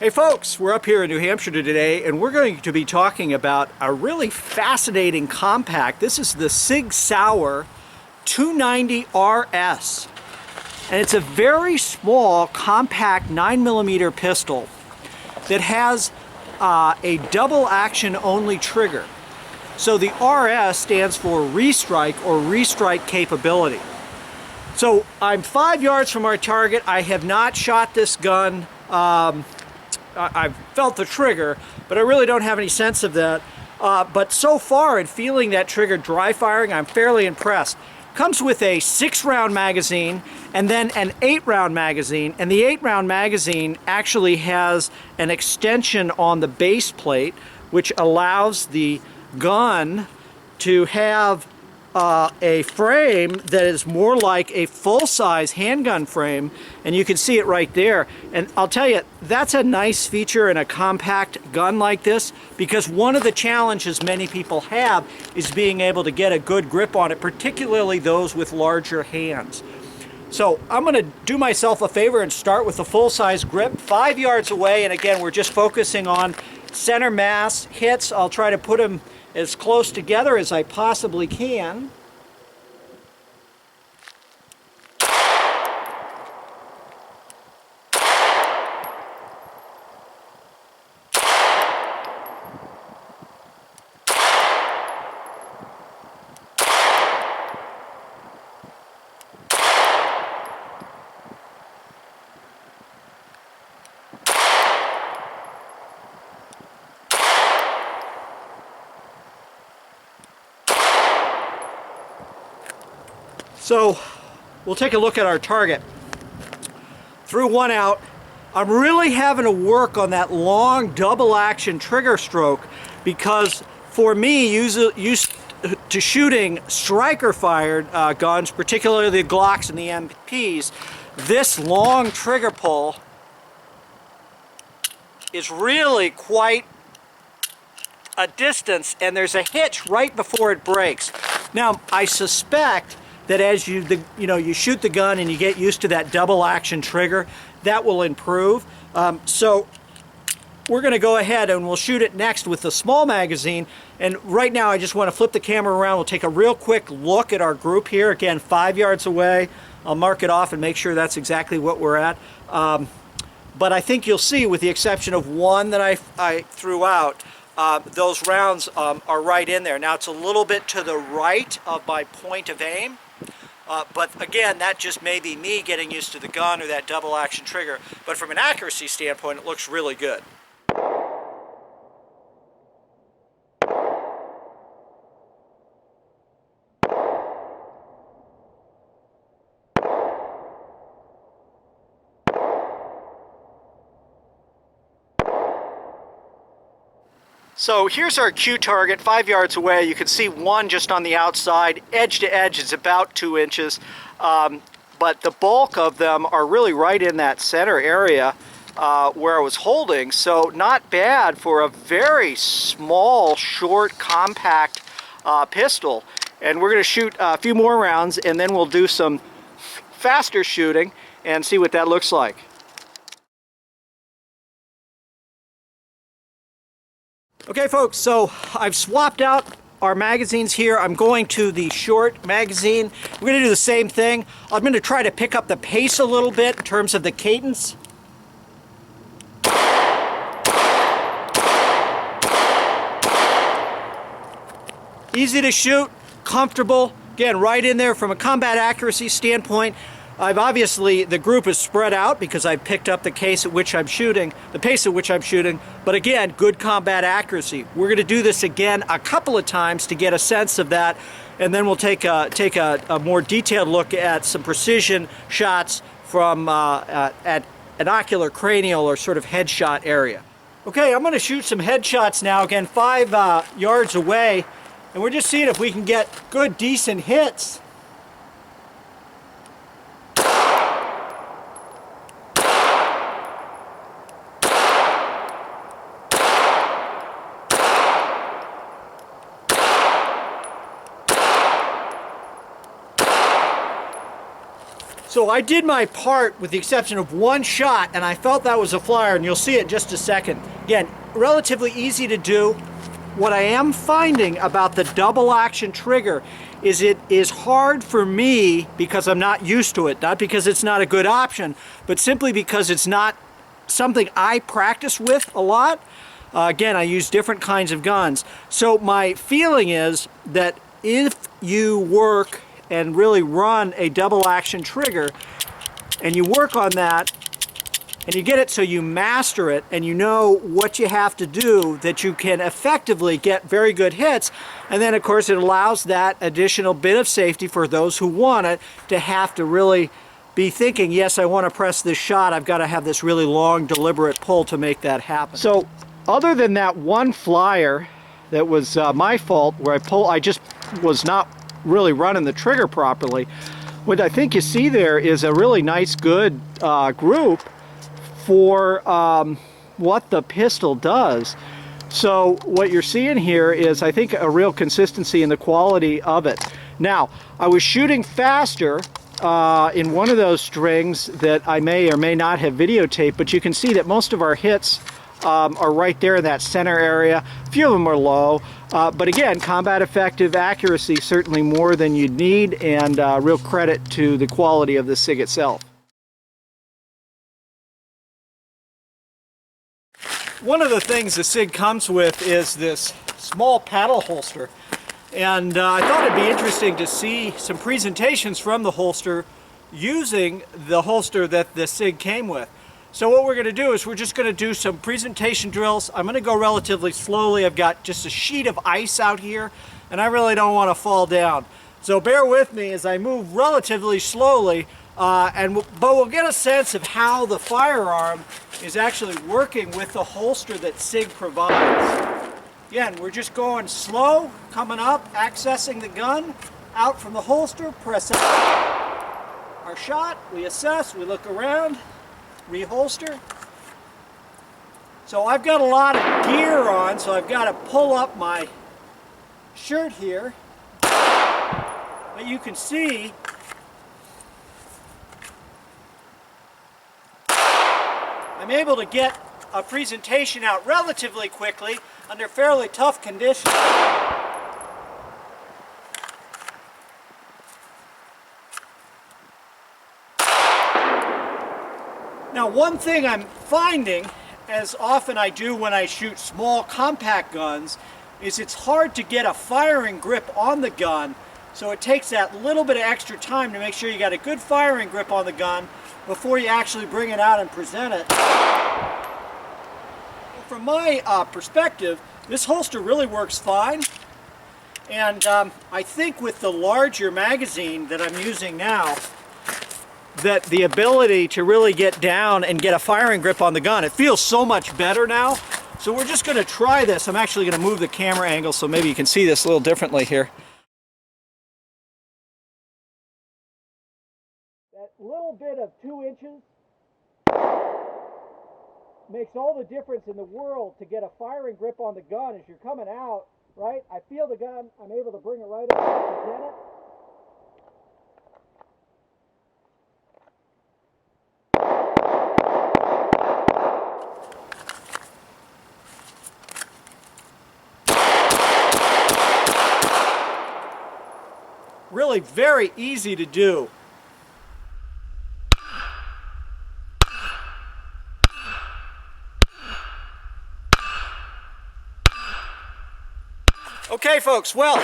Hey folks, we're up here in New Hampshire today and we're going to be talking about a really fascinating compact. This is the Sig Sauer 290 RS. And it's a very small, compact 9mm pistol that has a double action only trigger. So the RS stands for restrike or restrike capability. So I'm 5 yards from our target. I have not shot this gun. I've felt the trigger, but I really don't have any sense of that. But so far in feeling that trigger dry firing, I'm fairly impressed. Comes with a 6-round magazine and then an 8-round magazine, and the 8-round magazine actually has an extension on the base plate which allows the gun to have a frame that is more like a full-size handgun frame, and you can see it right there. And I'll tell you, that's a nice feature in a compact gun like this, because one of the challenges many people have is being able to get a good grip on it, particularly those with larger hands. So I'm going to do myself a favor and start with a full-size grip 5 yards away, and again we're just focusing on center mass hits. I'll try to put them as close together as I possibly can. So we'll take a look at our target. Threw one out. I'm really having to work on that long double action trigger stroke, because for me, used to shooting striker fired guns, particularly the Glocks and the MPs, this long trigger pull is really quite a distance, and there's a hitch right before it breaks. Now I suspect that as you shoot the gun and you get used to that double action trigger, that will improve. So we're going to go ahead and we'll shoot it next with the small magazine. And right now I just want to flip the camera around. We'll take a real quick look at our group here. Again, 5 yards away. I'll mark it off and make sure that's exactly what we're at. But I think you'll see, with the exception of one that I threw out, those rounds are right in there. Now it's a little bit to the right of my point of aim. But again, that just may be me getting used to the gun or that double action trigger. But from an accuracy standpoint, it looks really good. So here's our cue target, 5 yards away. You can see one just on the outside. Edge to edge is about 2 inches. But the bulk of them are really right in that center area where I was holding. So not bad for a very small, short, compact pistol. And we're going to shoot a few more rounds, and then we'll do some faster shooting and see what that looks like. Okay folks, so I've swapped out our magazines here. I'm going to the short magazine. We're going to do the same thing. I'm going to try to pick up the pace a little bit in terms of the cadence. Easy to shoot, comfortable. Again, right in there from a combat accuracy standpoint. I've obviously, the group is spread out because I've picked up the pace at which I'm shooting, but again, good combat accuracy. We're going to do this again a couple of times to get a sense of that, and then we'll take a more detailed look at some precision shots from at an ocular, cranial, or sort of headshot area. Okay, I'm going to shoot some headshots now, again 5 yards away, and we're just seeing if we can get good, decent hits. So I did my part with the exception of one shot, and I felt that was a flyer, and you'll see it in just a second. Again, relatively easy to do. What I am finding about the double action trigger is it is hard for me because I'm not used to it, not because it's not a good option, but simply because it's not something I practice with a lot. Again, I use different kinds of guns. So my feeling is that if you work and really run a double action trigger and you work on that and you get it so you master it and you know what you have to do, that you can effectively get very good hits. And then of course it allows that additional bit of safety for those who want it to have to really be thinking, yes, I want to press this shot, I've got to have this really long deliberate pull to make that happen. So other than that one flyer that was my fault, where I just was not really running the trigger properly, what I think you see there is a really nice good group for what the pistol does. So what you're seeing here is, I think, a real consistency in the quality of it. Now, I was shooting faster in one of those strings that I may or may not have videotaped, but you can see that most of our hits are right there in that center area. A few of them are low, but again, combat effective accuracy, certainly more than you'd need, and real credit to the quality of the SIG itself. One of the things the SIG comes with is this small paddle holster, and I thought it'd be interesting to see some presentations from the holster using the holster that the SIG came with. So what we're going to do is we're just going to do some presentation drills. I'm going to go relatively slowly. I've got just a sheet of ice out here, and I really don't want to fall down. So bear with me as I move relatively slowly, but we'll get a sense of how the firearm is actually working with the holster that SIG provides. Again, we're just going slow, coming up, accessing the gun, out from the holster, press our shot, we assess, we look around, reholster. So I've got a lot of gear on, so I've got to pull up my shirt here. But you can see I'm able to get a presentation out relatively quickly under fairly tough conditions. Now, one thing I'm finding, as often I do when I shoot small compact guns, is it's hard to get a firing grip on the gun, so it takes that little bit of extra time to make sure you got a good firing grip on the gun before you actually bring it out and present it. From my perspective, this holster really works fine, and I think with the larger magazine that I'm using now, that the ability to really get down and get a firing grip on the gun, it feels so much better now. So we're just going to try this. I'm actually going to move the camera angle so maybe you can see this a little differently here. That little bit of 2 inches makes all the difference in the world to get a firing grip on the gun as you're coming out, right? I feel the gun, I'm able to bring it right up and present it. Really very easy to do. Okay folks, well,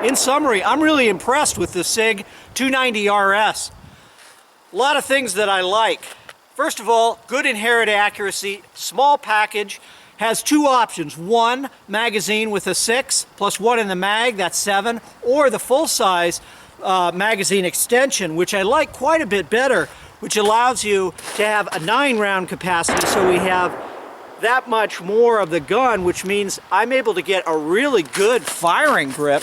in summary, I'm really impressed with the SIG 290 RS. A lot of things that I like. First of all, good inherent accuracy, small package, has 2 options. 1 magazine with a 6 plus 1 in the mag, that's 7, or the full-size magazine extension, which I like quite a bit better, which allows you to have a 9-round capacity, so we have that much more of the gun, which means I'm able to get a really good firing grip,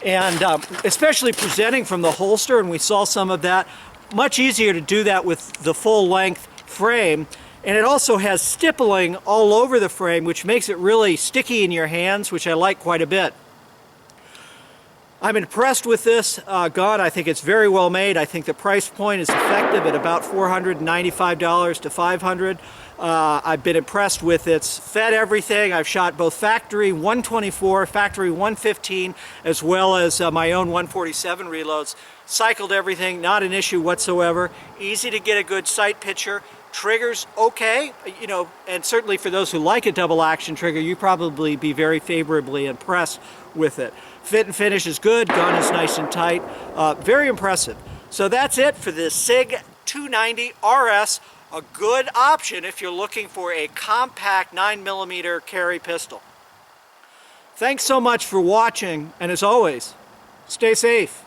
and especially presenting from the holster, and we saw some of that. Much easier to do that with the full-length frame, and it also has stippling all over the frame, which makes it really sticky in your hands, which I like quite a bit. I'm impressed with this gun. I think it's very well made. I think the price point is effective at about $495 to $500. I've been impressed with its fed everything. I've shot both factory 124, factory 115, as well as my own 147 reloads. Cycled everything, not an issue whatsoever. Easy to get a good sight picture. Triggers okay, you know, and certainly for those who like a double action trigger, you probably be very favorably impressed with it. Fit and finish is good, gun is nice and tight, very impressive. So that's it for the Sig 290 RS, a good option if you're looking for a compact 9mm carry pistol. Thanks so much for watching, and as always, stay safe.